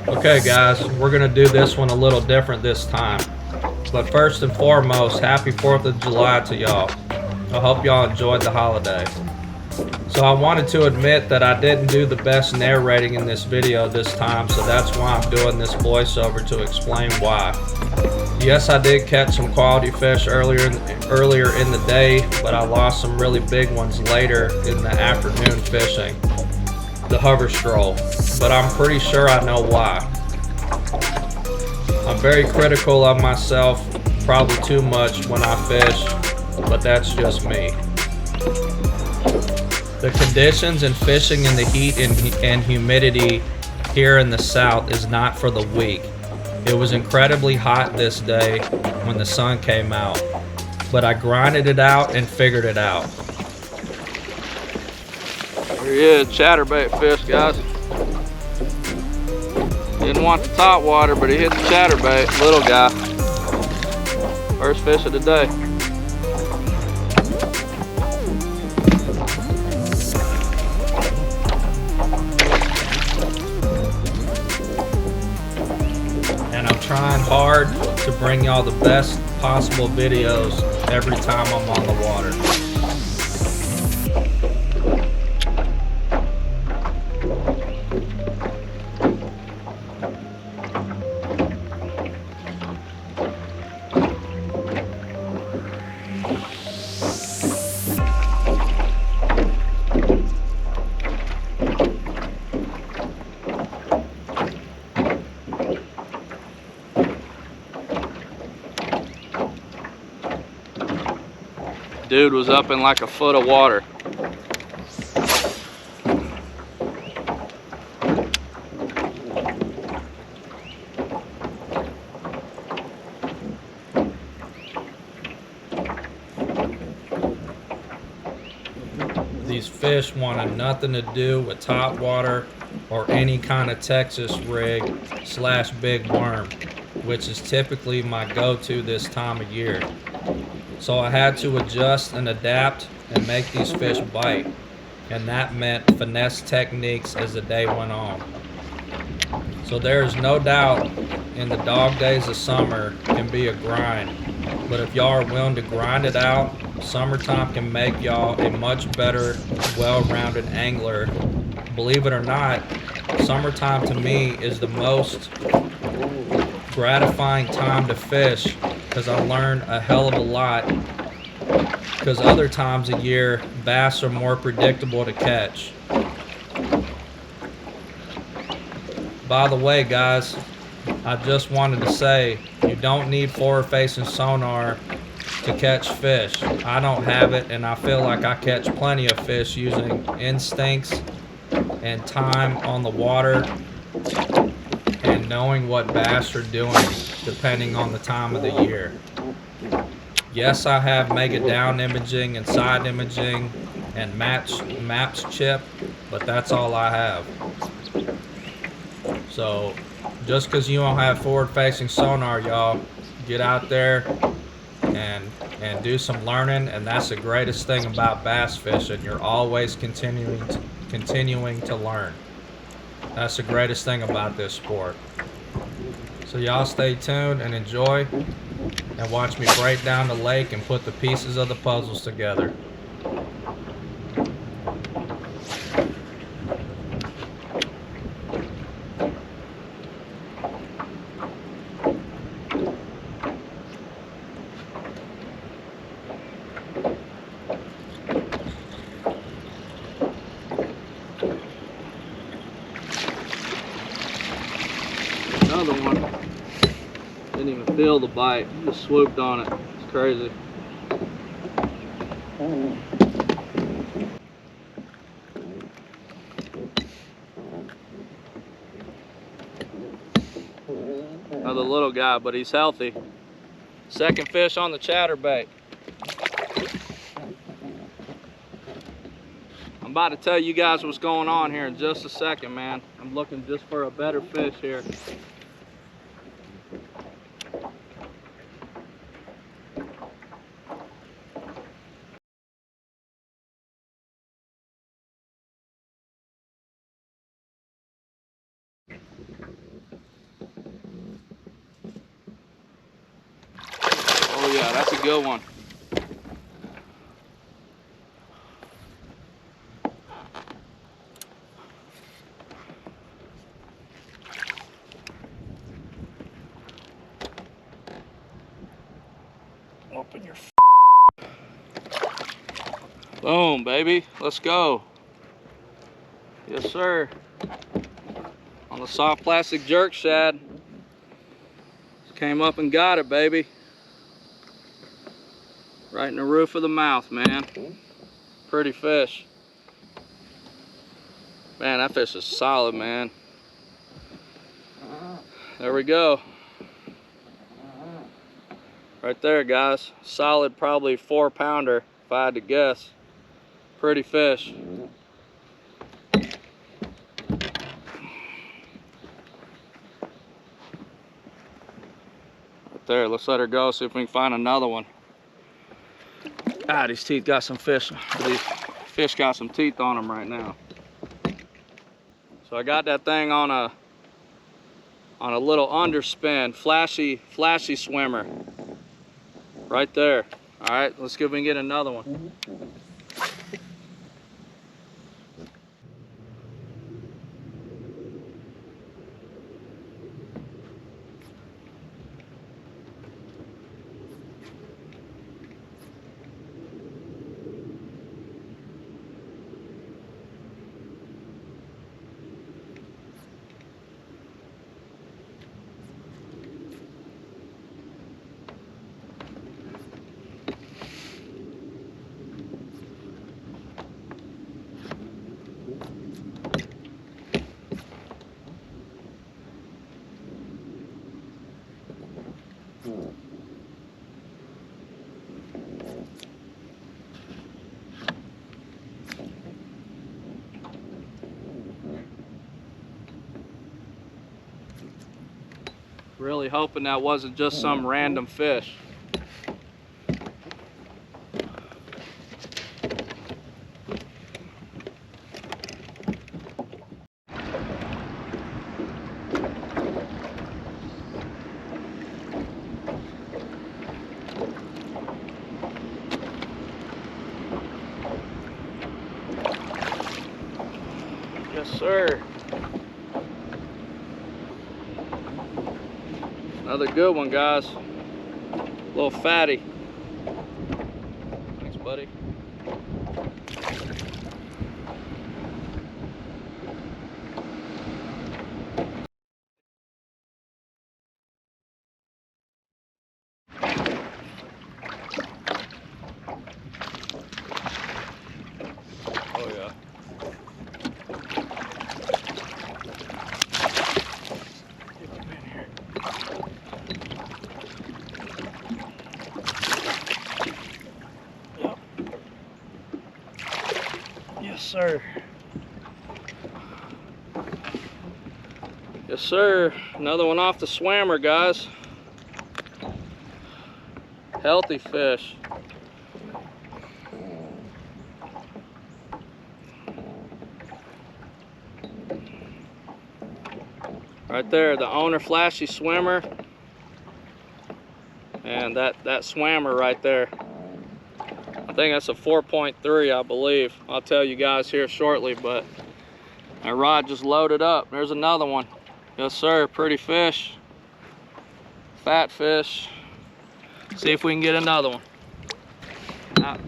Okay guys, we're gonna do this one a little different this time. But first and foremost, happy 4th of July to y'all. I hope y'all enjoyed the holiday. So I wanted to admit that I didn't do the best narrating in this video this time, so that's why I'm doing this voiceover to explain why. Yes, I did catch some quality fish earlier in the day, but I lost some really big ones later in the afternoon fishing, the hover stroll. But I'm pretty sure I know why. I'm very critical of myself, probably too much when I fish, but that's just me. The conditions in fishing in the heat and humidity here in the south is not for the weak. It was incredibly hot this day when the sun came out, but I grinded it out and figured it out. Here he is, chatterbait fish, guys. Didn't want the top water, but he hit the chatterbait, little guy. First fish of the day. And I'm trying hard to bring y'all the best possible videos every time I'm on the water. Dude was up in like a foot of water. These fish wanted nothing to do with top water or any kind of Texas rig / big worm, which is typically my go-to this time of year. So I had to adjust and adapt and make these fish bite, and that meant finesse techniques as the day went on. So there is no doubt in the dog days of summer can be a grind, but if y'all are willing to grind it out, summertime can make y'all a much better, well-rounded angler. Believe it or not, summertime to me is the most gratifying time to fish because I learn a hell of a lot, because other times of year bass are more predictable to catch. By the way guys, I just wanted to say you don't need forward facing sonar to catch fish. I don't have it, and I feel like I catch plenty of fish using instincts and time on the water and knowing what bass are doing depending on the time of the year. Yes, I have mega down imaging and side imaging and maps chip, but that's all I have. So just because you don't have forward facing sonar, y'all, get out there and do some learning, and that's the greatest thing about bass fishing. You're always continuing to learn. That's the greatest thing about this sport. So y'all stay tuned and enjoy, and watch me break down the lake and put the pieces of the puzzles together. Another one. Didn't even feel the bite. Just swooped on it. It's crazy. Another little guy, but he's healthy. Second fish on the chatterbait. I'm about to tell you guys what's going on here in just a second, man. I'm looking just for a better fish here. Oh yeah, that's a good one. Open your boom, baby. Let's go. Yes, sir. On the soft plastic jerk shad. Just came up and got it, baby. Right in the roof of the mouth, man. Pretty fish. Man, that fish is solid, man. There we go. Right there, guys. Solid, probably 4-pounder, if I had to guess. Pretty fish. Right there, let's let her go, see if we can find another one. Ah, these teeth got some fish. These fish got some teeth on them right now. So I got that thing on a little underspin, flashy swimmer. Right there. All right, let's see if we can get another one. Really hoping that wasn't just some random fish. Yes, sir. Another good one, guys. Little fatty. Thanks, buddy. Oh yeah. Yep. Yes, sir. Yes, sir. Another one off the swammer, guys. Healthy fish. Right there, the owner flashy swimmer. And that swammer right there. I think that's a 4.3, I believe. I'll tell you guys here shortly, but that rod just loaded up. There's another one. Yes, sir. Pretty fish. Fat fish. See if we can get another one.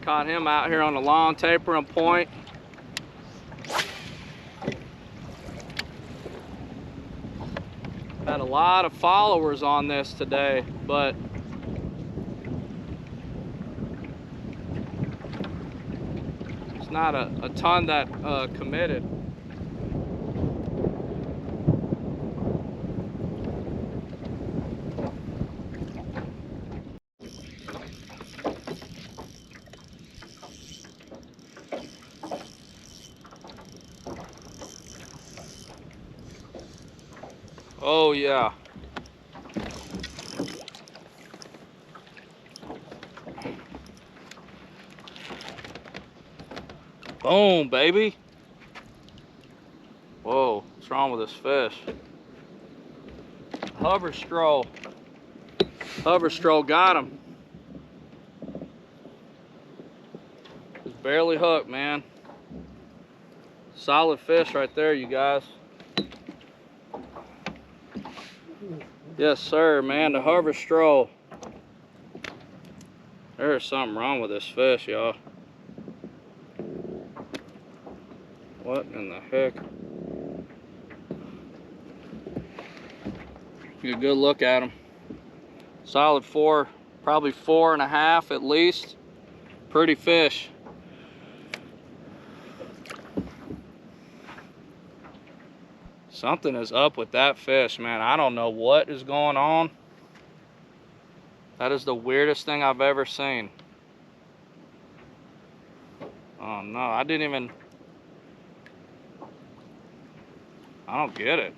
Caught him out here on the long tapering point. Had a lot of followers on this today, but it's not a ton that committed. Oh yeah. Boom, baby. Whoa, what's wrong with this fish? Hover stroll. Hover stroll got him. barely hooked, man. Solid fish right there, you guys. Yes, sir, man. The Harvest Stroll. There's something wrong with this fish, y'all. What in the heck? Get a good look at him. Solid 4, probably 4.5 at least. Pretty fish. Something is up with that fish, man. I don't know what is going on. That is the weirdest thing I've ever seen. Oh no, I don't get it.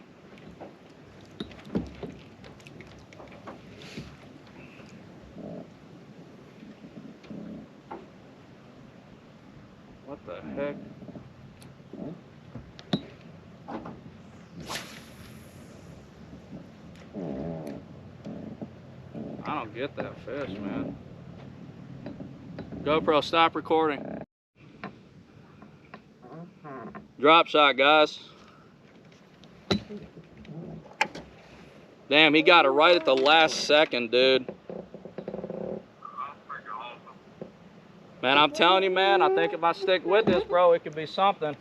What the heck? I don't get that fish, man. GoPro, stop recording. Drop shot, guys. Damn, he got it right at the last second, dude. Man, I'm telling you, man, I think if I stick with this, bro, it could be something.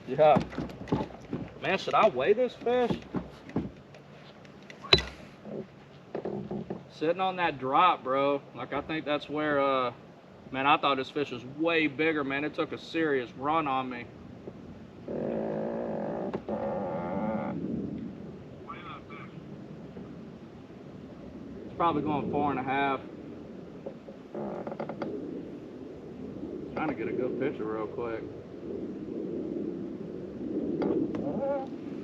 Yeah. Man, should I weigh this fish? Sitting on that drop, bro. Like, I think that's where, man, I thought this fish was way bigger, man. It took a serious run on me. It's probably going 4.5. Trying to get a good picture real quick.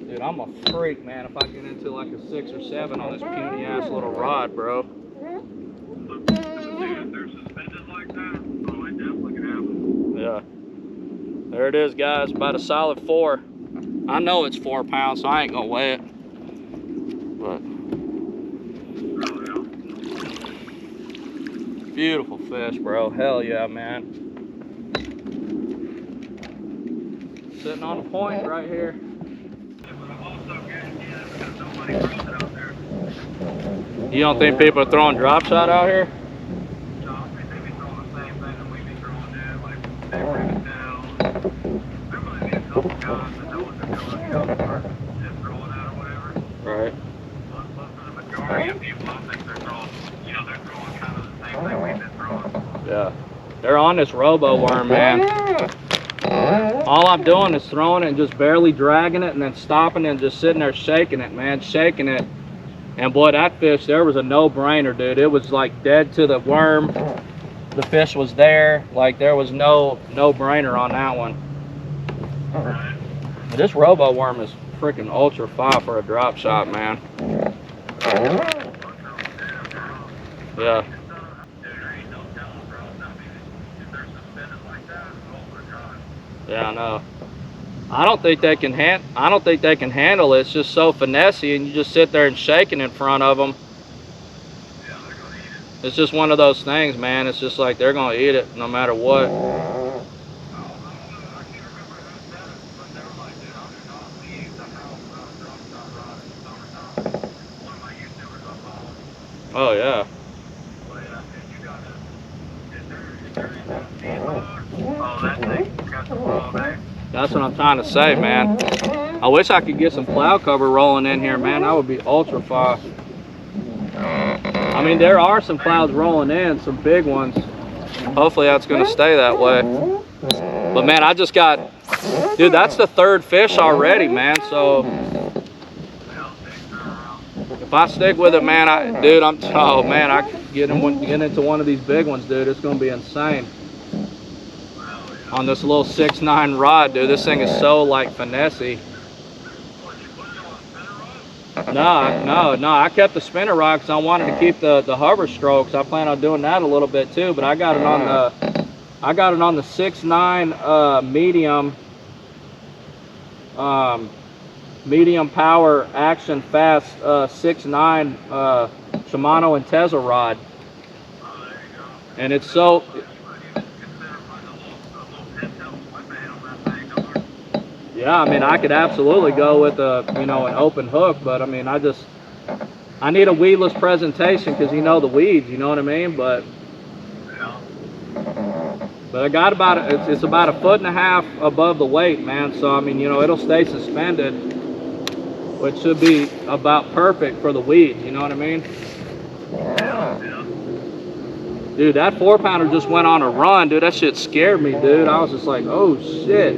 Dude, I'm a freak, man, if I get into like a 6 or 7 on this puny ass little rod, bro. Yeah. There it is, guys. About a solid 4. I know it's 4 pounds, so I ain't gonna weigh it. But beautiful fish, bro. Hell yeah, man. Sitting on the point right here. You don't think people are throwing drop shot out here? No, I think they be throwing the same thing that we be throwing there. Like, they bring it down. There might be a couple guys that know what they're doing, you know, just throwing out or whatever. Right. But for the majority of people, I think they're throwing, you know, they're throwing kind of the same thing we've been throwing. Yeah. They're on this robo worm, man. All I'm doing is throwing it and just barely dragging it and then stopping and just sitting there shaking it, man. Shaking it. And boy, that fish, there was a no-brainer, dude. It was like dead to the worm. The fish was there. Like, there was no-brainer on that one. This robo worm is freaking ultra fine for a drop shot, man. Yeah. Yeah, I know. I don't think they can handle it. It's just so finessey, and you just sit there and shaking in front of them. It's just one of those things, man. It's just like they're gonna eat it no matter what. Oh yeah. That's what I'm trying to say, man. I wish I could get some cloud cover rolling in here, man. That would be ultra fast. I mean, there are some clouds rolling in, some big ones. Hopefully that's gonna stay that way. But man, I just got, dude, that's the 3rd fish already, man. So if I stick with it, man, I get into one of these big ones, dude. It's gonna be insane. On this little 6'9" rod, dude. This thing is so like finessey. No, I kept the spinner rod because I wanted to keep the hover strokes. I plan on doing that a little bit too, but I got it on the 6'9" medium power action fast 6'9" Shimano Intesa rod. And it's so, yeah, I mean, I could absolutely go with a, you know, an open hook, but I mean, I need a weedless presentation because you know the weeds, you know what I mean? But I got about, it's about 1.5 foot above the weight, man. So, I mean, you know, it'll stay suspended, which should be about perfect for the weeds, you know what I mean? Dude, that 4-pounder just went on a run, dude. That shit scared me, dude. I was just like, oh shit.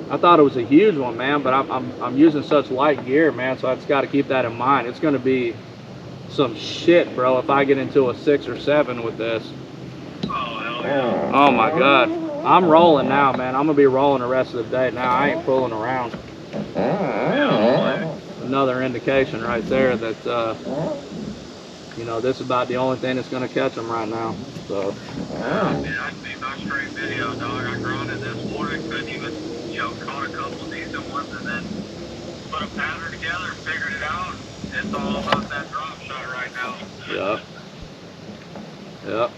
I thought it was a huge one, man, but I'm using such light gear, man, so I just got to keep that in mind. It's going to be some shit, bro, if I get into a 6 or 7 with this. Oh my god. I'm rolling now, man. I'm going to be rolling the rest of the day now. I ain't fooling around. Another indication right there that, you know, this is about the only thing that's going to catch them right now. So. Yeah, I see my straight video, dog. I grinded this morning, couldn't even, you know, caught a couple decent ones, and then put a pattern together, figured it out. It's all about that drop shot right now. Yep. Yep.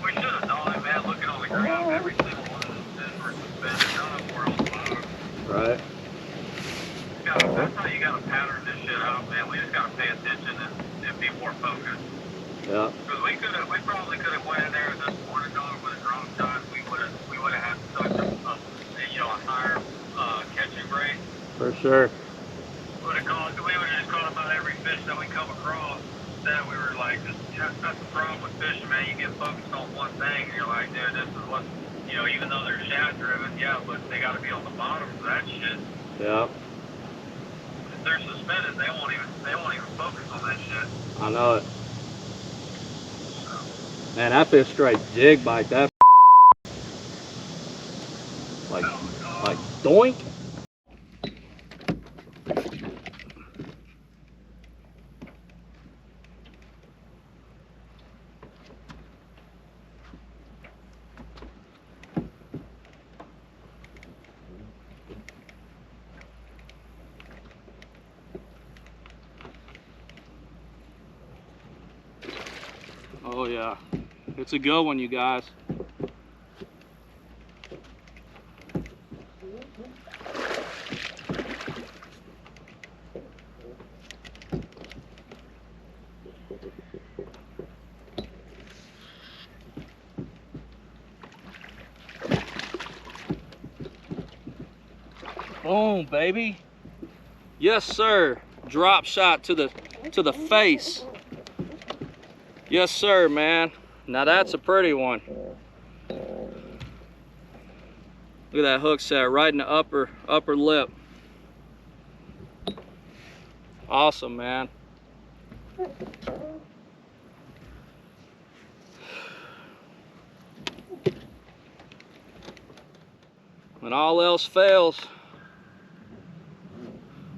We should have known it, man. Looking on the ground, every single one of those fish were suspended. None of them were on the bottom. Right. That's how you gotta pattern this shit out, man. We just gotta pay attention and be more focused. Yep. Because we probably could have went in there this morning, dog, with a drop shot. We would have had such a you know, a higher catching rate. For sure. We would have just caught about every fish that we come across. Instead, we were like, that's the problem with fishing, man. You get focused on one thing, and you're like, dude, this is what, you know, even though they're shad driven, yeah, but they got to be on the bottom for that shit. Yep. If they're suspended, they won't even focus on that shit. I know it. Man, that fish straight jig bite that. Like doink. Oh yeah, it's a good one, you guys. Boom, baby. Yes, sir. Drop shot to the face. Yes, sir, man. Now that's a pretty one. Look at that hook set right in the upper lip. Awesome, man. When all else fails,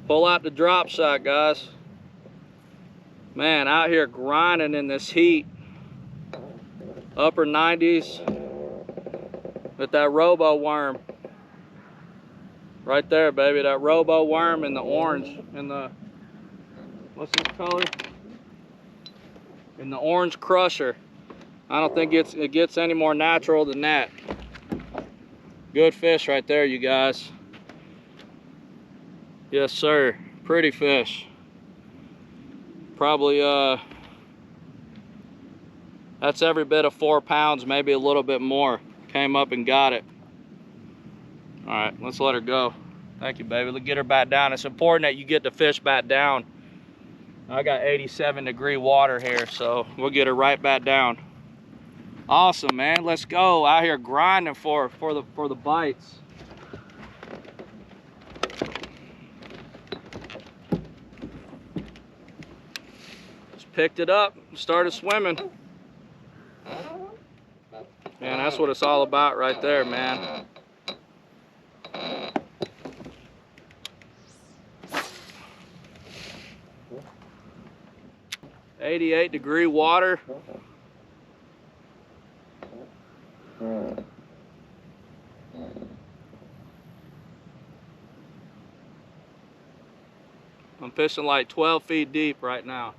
pull out the drop shot, guys. Man, out here grinding in this heat. Upper 90s with that robo worm. Right there, baby. That robo worm in the orange. In the, what's this color? In the orange crusher. I don't think it gets any more natural than that. Good fish right there, you guys. Yes, sir. Pretty fish. Probably, that's every bit of 4 pounds, maybe a little bit more. Came up and got it. All right, let's let her go. Thank you, baby. Let's get her back down. It's important that you get the fish back down. I got 87-degree water here, so we'll get her right back down. Awesome, man. Let's go. Out here grinding for the bites. Just picked it up, started swimming. Man, that's what it's all about right there, man. $88-degree water. I'm fishing like 12 feet deep right now.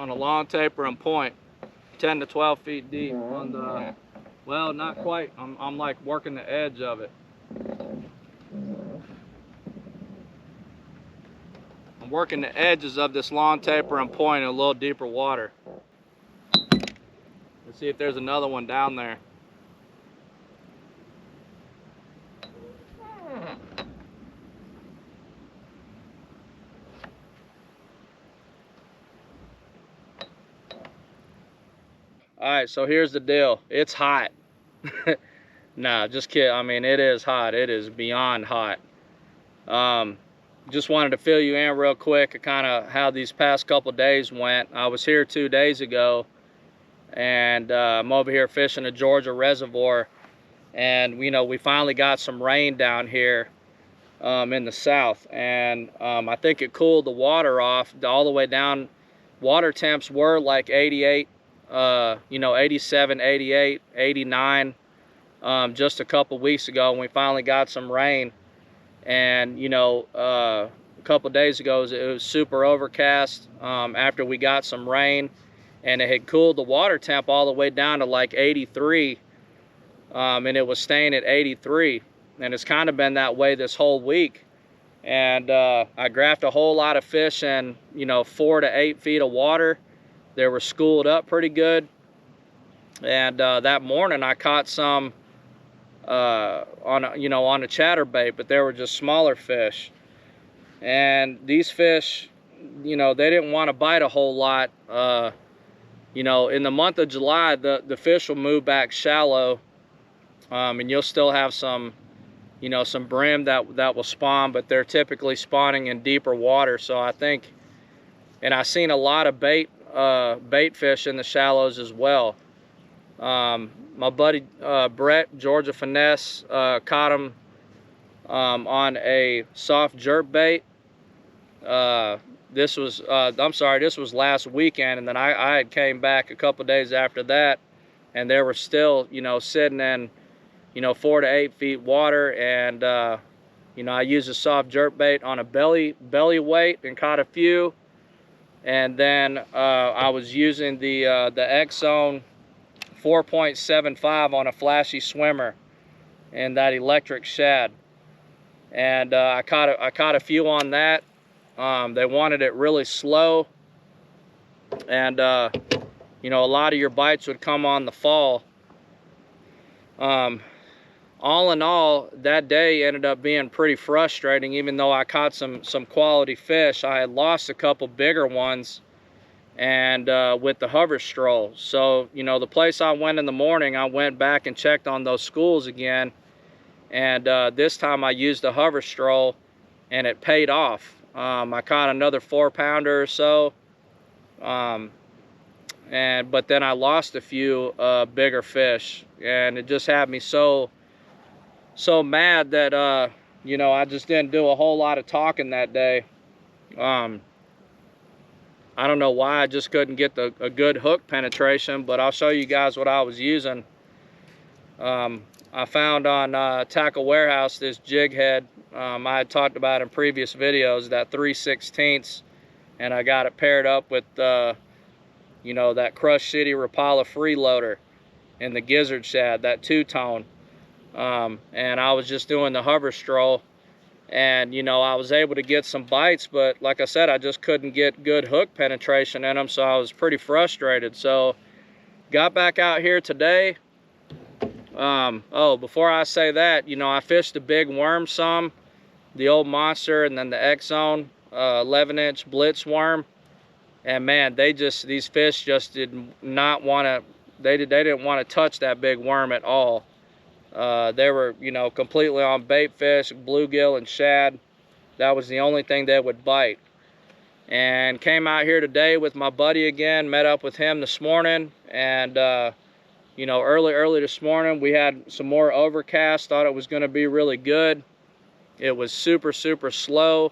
on a long taper and point, 10 to 12 feet deep on the, well, not quite. I'm like working the edge of it. I'm working the edges of this long taper and point in a little deeper water. Let's see if there's another one down there. All right, so here's the deal. It's hot. Nah, just kidding. I mean, it is hot. It is beyond hot. Just wanted to fill you in real quick, kind of how these past couple days went. I was here 2 days ago, and I'm over here fishing the Georgia Reservoir, and you know, we finally got some rain down here in the south, and I think it cooled the water off all the way down. Water temps were like 88, you know, 87, 88, 89 just a couple weeks ago, and we finally got some rain. And you know, a couple days ago it was super overcast after we got some rain, and it had cooled the water temp all the way down to like 83, and it was staying at 83, and it's kind of been that way this whole week. And I graphed a whole lot of fish in, you know, 4 to 8 feet of water. They were schooled up pretty good, and that morning I caught some on a, you know, on a chatterbait, but they were just smaller fish. And these fish, you know, they didn't want to bite a whole lot. You know, in the month of July, the fish will move back shallow, and you'll still have some, you know, some brim that will spawn, but they're typically spawning in deeper water. So I think, and I've seen a lot of bait fish in the shallows as well. My buddy Brett, Georgia Finesse, caught him on a soft jerk bait. This was, I'm sorry, this was last weekend, and then I had came back a couple days after that, and they were still, you know, sitting in, you know, 4 to 8 feet water. And you know, I used a soft jerk bait on a belly weight and caught a few. And then I was using the X-Zone 4.75 on a flashy swimmer and that electric shad, and I caught a few on that. They wanted it really slow, and you know, a lot of your bites would come on the fall. All in all, that day ended up being pretty frustrating. Even though I caught some quality fish, I had lost a couple bigger ones, and with the hover stroll. So, you know, the place I went in the morning, I went back and checked on those schools again, and this time I used the hover stroll, and it paid off. I caught another 4-pounder or so, but then I lost a few bigger fish, and it just had me so mad that you know, I just didn't do a whole lot of talking that day. I don't know why I just couldn't get a good hook penetration, but I'll show you guys what I was using. I found on Tackle Warehouse this jig head I had talked about in previous videos, that 3/16, and I got it paired up with you know, that Crush City Rapala freeloader and the gizzard shad, that 2-tone. And I was just doing the hover stroll, and you know, I was able to get some bites, but like I said, I just couldn't get good hook penetration in them, so I was pretty frustrated. So got back out here today. Oh, before I say that, you know, I fished the big worm some, the old monster, and then the X-Zone 11-inch blitz worm, and man, these fish just did not want to, they didn't want to touch that big worm at all. They were, you know, completely on bait fish, bluegill and shad. That was the only thing they would bite. And came out here today with my buddy again, met up with him this morning, and you know, early this morning we had some more overcast. Thought it was going to be really good. It was super slow.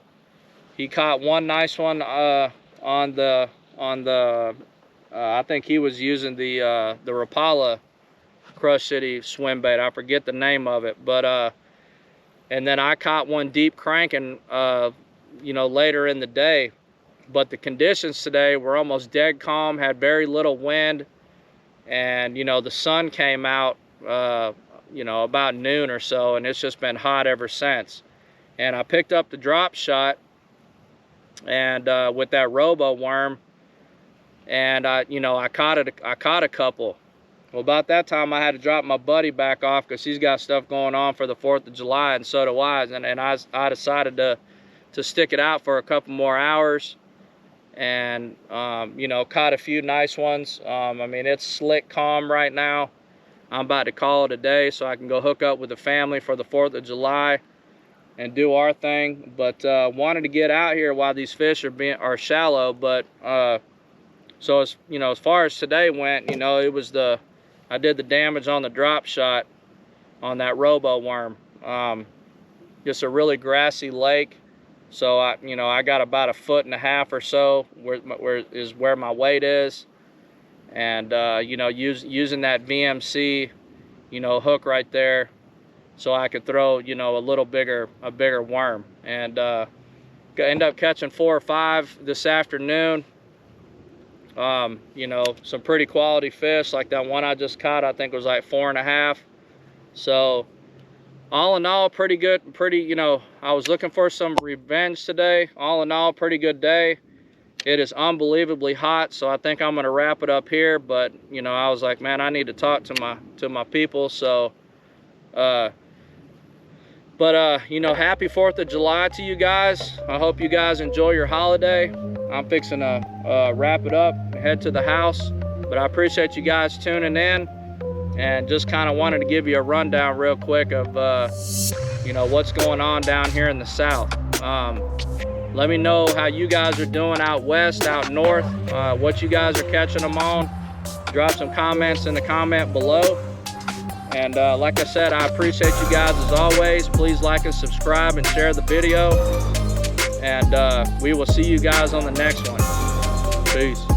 He caught one nice one on the I think he was using the Rapala Crush City swim bait. I forget the name of it, but and then I caught one deep cranking you know, later in the day. but the conditions today were almost dead calm, had very little wind, and you know, the sun came out you know, about noon or so, and it's just been hot ever since. And I picked up the drop shot and with that robo worm, and you know, I caught a couple. Well, about that time I had to drop my buddy back off because he's got stuff going on for the 4th of July, and so do I. And I decided to stick it out for a couple more hours, and you know, caught a few nice ones. I mean, it's slick calm right now. I'm about to call it a day so I can go hook up with the family for the 4th of July and do our thing. But wanted to get out here while these fish are shallow. But so as you know, as far as today went, you know, it was I did the damage on the drop shot on that robo worm. Just a really grassy lake, so I got about 1.5 foot or so where my weight is, and you know, using that VMC, you know, hook right there, so I could throw, you know, a bigger worm, and end up catching 4 or 5 this afternoon. You know, some pretty quality fish, like that one I just caught, I think was like 4.5. So all in all, pretty good. You know, I was looking for some revenge today. All in all, pretty good day. It is unbelievably hot, so I think I'm gonna wrap it up here. But you know, I was like, man, I need to talk to my people. So you know, happy 4th of July to you guys. I hope you guys enjoy your holiday. I'm fixing to wrap it up and head to the house, but I appreciate you guys tuning in, and just kind of wanted to give you a rundown real quick of you know, what's going on down here in the South. Let me know how you guys are doing out west, out north, what you guys are catching them on. Drop some comments in the comment below. And like I said, I appreciate you guys as always. Please like and subscribe and share the video. And we will see you guys on the next one. Peace.